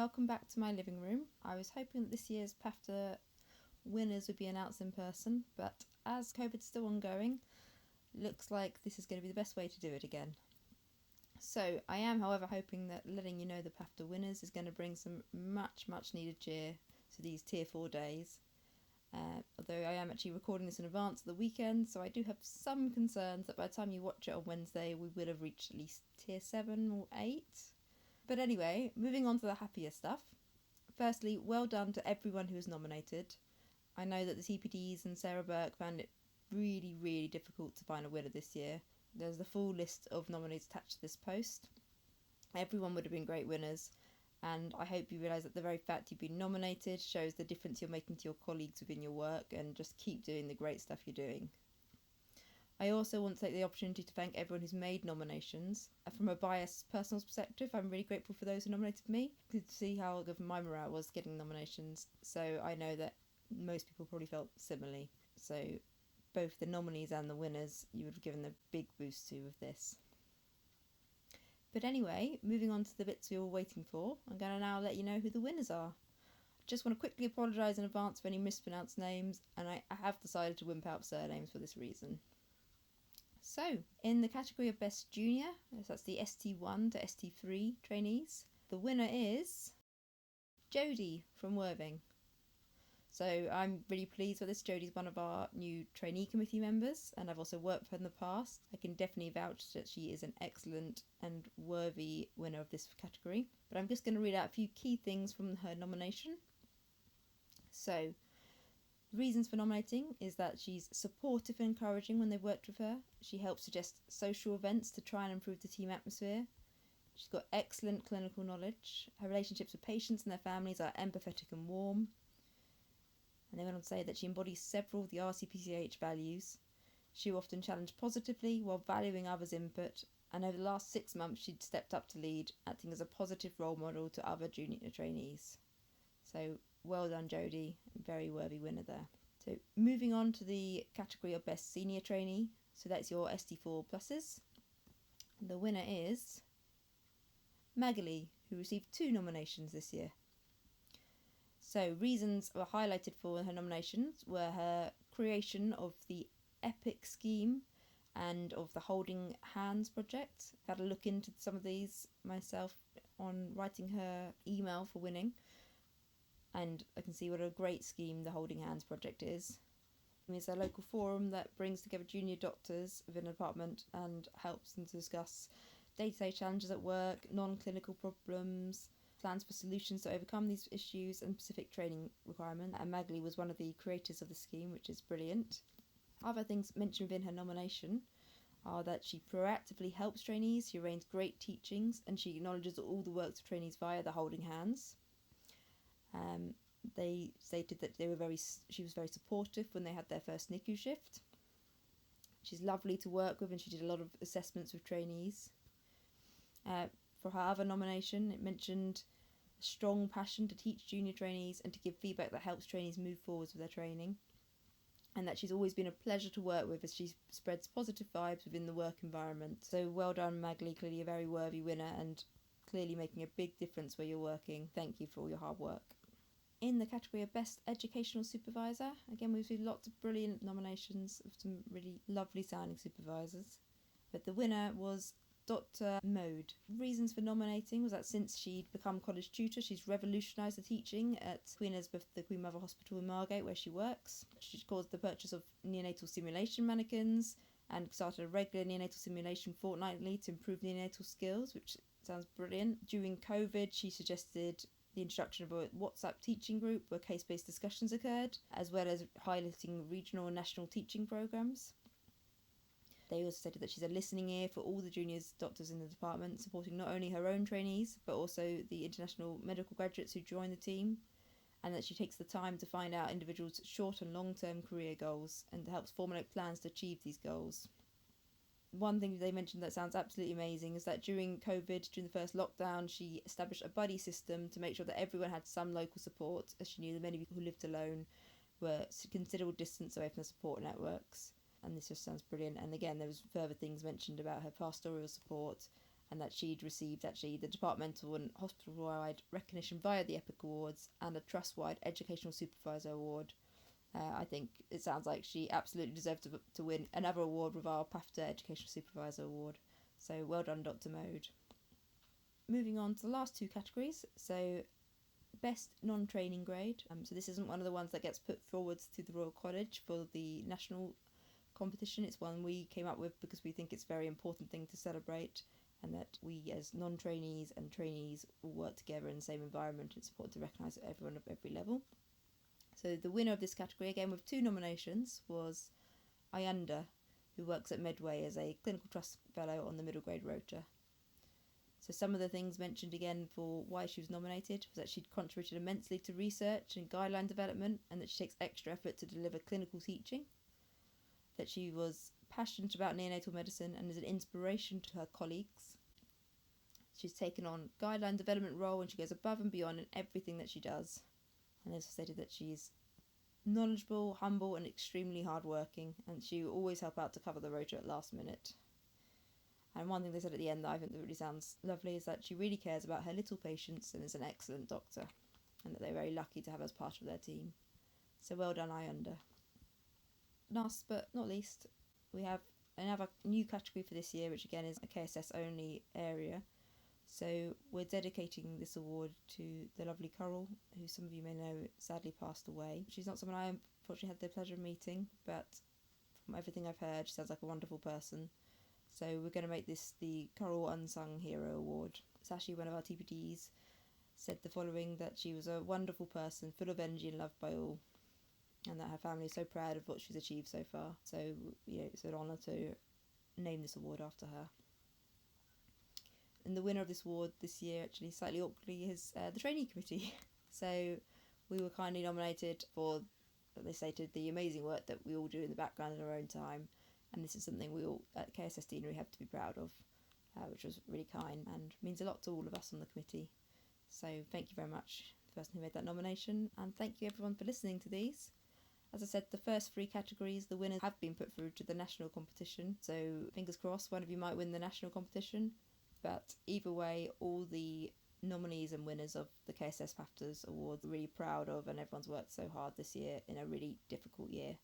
welcome back to my living room. I was hoping that this year's PAFTA winners would be announced in person, but as COVID's still ongoing, looks like this is going to be the best way to do it again. So I am, however, hoping that letting you know the PAFTA winners is going to bring some much needed cheer to these Tier 4 days. Although I am actually recording this in advance of the weekend, so I do have some concerns that by the time you watch it on Wednesday, we would have reached at least Tier 7 or 8. But anyway, moving on to the happier stuff. Firstly, well done to everyone who was nominated. I know that the TPDs and Sarah Burke found it really difficult to find a winner this year. There's the full list of nominees attached to this post. Everyone would have been great winners, and I hope you realise that the very fact you've been nominated shows the difference you're making to your colleagues within your work, and just keep doing the great stuff you're doing. I also want to take the opportunity to thank everyone who's made nominations. From a biased personal perspective, I'm really grateful for those who nominated me. Good to see how good my morale was getting nominations, so I know that most people probably felt similarly. So both the nominees and the winners you would have given a big boost to with this. But anyway, moving on to the bits we were waiting for, I'm going to now let you know who the winners are. I just want to quickly apologise in advance for any mispronounced names, and I have decided to wimp out surnames for this reason. So, in the category of Best Junior, that's the ST1 to ST3 trainees, the winner is Jodie from Worthing. So I'm really pleased with this. Jodie's one of our new trainee committee members, and I've also worked with her in the past. I can definitely vouch that she is an excellent and worthy winner of this category. But I'm just going to read out a few key things from her nomination. So, the reasons for nominating is that she's supportive and encouraging when they've worked with her. She helps suggest social events to try and improve the team atmosphere. She's got excellent clinical knowledge. Her relationships with patients and their families are empathetic and warm. And they went on to say that she embodies several of the RCPCH values. She will often challenge positively while valuing others' input, and over the last 6 months she'd stepped up to lead, acting as a positive role model to other junior trainees. So well done, Jodie, very worthy winner there. So moving on to the category of Best Senior Trainee, so that's your ST4 pluses. The winner is Magali, who received 2 nominations this year. So reasons were highlighted for her nominations were her creation of the EPIC scheme and of the Holding Hands project. I've had a look into some of these myself on writing her email for winning, and I can see what a great scheme the Holding Hands project is. It's a local forum that brings together junior doctors within a department and helps them to discuss day-to-day challenges at work, non-clinical problems, plans for solutions to overcome these issues, and specific training requirements. And Magali was one of the creators of the scheme, which is brilliant. Other things mentioned within her nomination are that she proactively helps trainees, she arranges great teachings, and she acknowledges all the works of trainees via the Holding Hands. They stated that she was very supportive when they had their first NICU shift. She's lovely to work with, and she did a lot of assessments with trainees. For her other nomination, it mentioned a strong passion to teach junior trainees and to give feedback that helps trainees move forwards with their training, and that she's always been a pleasure to work with as she spreads positive vibes within the work environment. So well done, Magali, clearly a very worthy winner and clearly making a big difference where you're working. Thank you for all your hard work. In the category of Best Educational Supervisor, again we've seen lots of brilliant nominations of some really lovely sounding supervisors, but the winner was Dr. Mode. Reasons for nominating was that since she'd become college tutor, she's revolutionised the teaching at Queen Elizabeth, the Queen Mother Hospital in Margate, where she works. She caused the purchase of neonatal simulation mannequins and started a regular neonatal simulation fortnightly to improve neonatal skills, which sounds brilliant. During COVID, she suggested the introduction of a WhatsApp teaching group where case-based discussions occurred, as well as highlighting regional and national teaching programmes. They also stated that she's a listening ear for all the juniors doctors in the department, supporting not only her own trainees, but also the international medical graduates who join the team, and that she takes the time to find out individuals' short and long-term career goals and helps formulate plans to achieve these goals. One thing they mentioned that sounds absolutely amazing is that during COVID, during the first lockdown, she established a buddy system to make sure that everyone had some local support, as she knew that many people who lived alone were considerable distance away from the support networks. And this just sounds brilliant. And again, there was further things mentioned about her pastoral support and that she'd received actually the departmental and hospital-wide recognition via the EPIC Awards and a trust-wide Educational Supervisor Award. I think it sounds like she absolutely deserved to win another award with our PAFTA Educational Supervisor Award. So well done, Dr. Mode. Moving on to the last two categories. So best non-training grade. So this isn't one of the ones that gets put forwards to the Royal College for the national competition. It's one we came up with because we think it's a very important thing to celebrate, and that we as non-trainees and trainees all work together in the same environment. It's important to recognise everyone at every level. So the winner of this category, again with 2 nominations, was Ayanda, who works at Medway as a clinical trust fellow on the middle grade rota. So some of the things mentioned again for why she was nominated was that she'd contributed immensely to research and guideline development, and that she takes extra effort to deliver clinical teaching, that she was passionate about neonatal medicine and is an inspiration to her colleagues. She's taken on guideline development role and she goes above and beyond in everything that she does. And also stated that she's knowledgeable, humble and extremely hardworking, and she will always help out to cover the rota at last minute. And one thing they said at the end that I think that really sounds lovely is that she really cares about her little patients and is an excellent doctor, and that they're very lucky to have her as part of their team. So well done, Ayanda. Last but not least, we have another new category for this year, which again is a KSS only area. So we're dedicating this award to the lovely Coral, who some of you may know sadly passed away. She's not someone I unfortunately had the pleasure of meeting, but from everything I've heard, she sounds like a wonderful person. So we're going to make this the Coral Unsung Hero Award. Sashi, one of our TPDs, said the following, that she was a wonderful person, full of energy and loved by all, and that her family is so proud of what she's achieved so far. So it's an honour to name this award after her. And the winner of this award this year, actually slightly awkwardly, is the trainee committee. So we were kindly nominated for, they stated, the amazing work that we all do in the background in our own time, and this is something we all at KSS Deanery have to be proud of, which was really kind and means a lot to all of us on the committee. So thank you very much to the person who made that nomination, and thank you everyone for listening to these. As I said, the first 3 categories, the winners have been put through to the national competition, so fingers crossed one of you might win the national competition. But either way, all the nominees and winners of the KSS PAFTAs Awards are really proud of, and everyone's worked so hard this year in a really difficult year.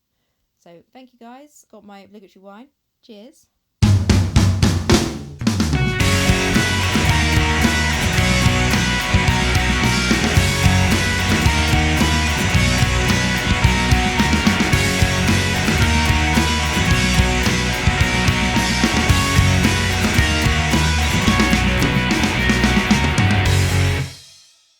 So thank you guys. Got my obligatory wine. Cheers.